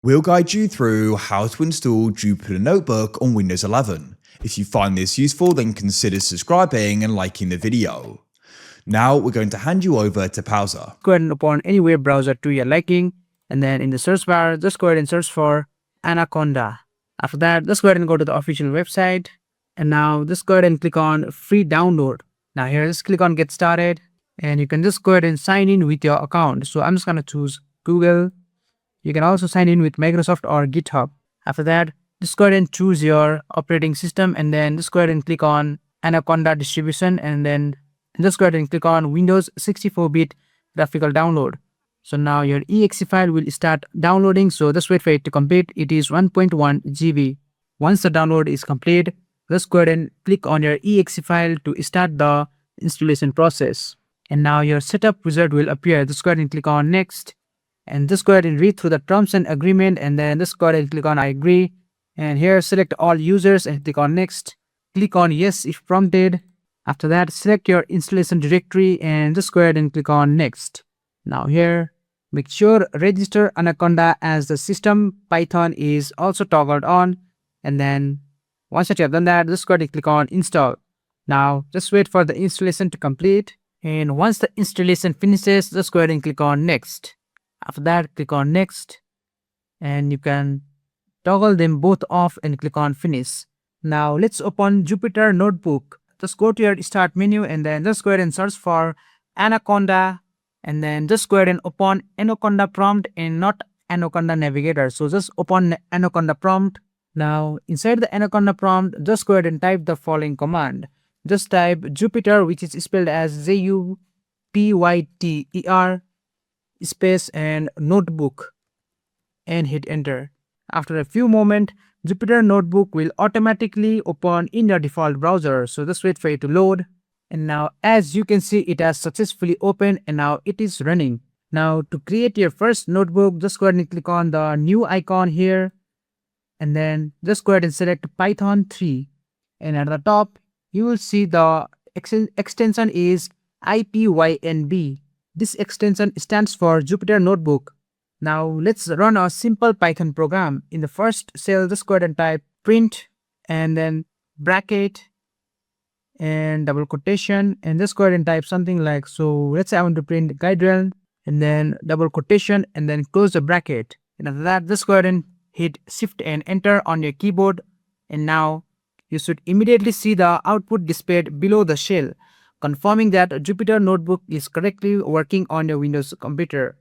We'll guide you through how to install Jupyter Notebook on Windows 11. If you find this useful, then consider subscribing and liking the video. Now we're going to hand you over to Pauser. Go ahead and open any web browser to your liking, and then in the search bar, just go ahead and search for Anaconda. After that, just go ahead and go to the official website, and now just go ahead and click on free download. Now here, just click on get started, and you can just go ahead and sign in with your account. So I'm just gonna choose Google. You can also sign in with Microsoft or GitHub. After that, just go ahead and choose your operating system, and then just go ahead and click on Anaconda distribution, and then just go ahead and click on Windows 64-bit graphical download. So now your exe file will start downloading, so just wait for it to complete. It is 1.1 GB. Once the download is complete, just go ahead and click on your exe file to start the installation process. And now your setup wizard will appear. Just go ahead and click on next, and just go ahead and read through the terms and agreement, and then just go ahead and click on I agree. And here select all users and click on next. Click on yes if prompted. After that, select your installation directory and just go ahead and click on next. Now here, make sure register Anaconda as the system Python is also toggled on, and then once that you have done that, just go ahead and click on install. Now just wait for the installation to complete, and once the installation finishes, just go ahead and click on next. After that, click on next, and you can toggle them both off and click on finish. Now let's open Jupyter Notebook. Just go to your start menu, and then just go ahead and search for Anaconda, and then just go ahead and open Anaconda prompt and not Anaconda navigator. So just open Anaconda prompt. Now inside the Anaconda prompt, just go ahead and type the following command. Just type Jupyter, which is spelled as Jupyter space and notebook, and hit enter. After a few moments, Jupyter Notebook will automatically open in your default browser. So just wait for it to load. And now as you can see, it has successfully opened and now it is running. Now to create your first notebook, just go ahead and click on the new icon here. And then just go ahead and select Python 3. And at the top, you will see the extension is IPYNB. This extension stands for Jupyter Notebook. Now let's run a simple Python program. In the first cell, just go ahead and type print and then bracket and double quotation, and just go ahead and type something like, so let's say I want to print GuideRealm, and then double quotation and then close the bracket. And after that, just go ahead and hit shift and enter on your keyboard, and now you should immediately see the output displayed below the shell, confirming that Jupyter Notebook is correctly working on your Windows computer.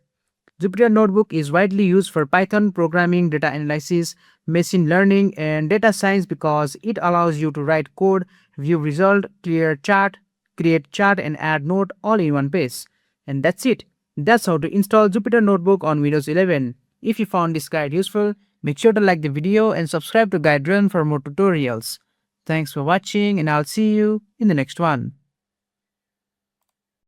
Jupyter Notebook is widely used for Python programming, data analysis, machine learning, and data science because it allows you to write code, view result, clear chart, create chart, and add note all in one place. And that's it. That's how to install Jupyter Notebook on Windows 11. If you found this guide useful, make sure to like the video and subscribe to GuideRealm for more tutorials. Thanks for watching, and I'll see you in the next one.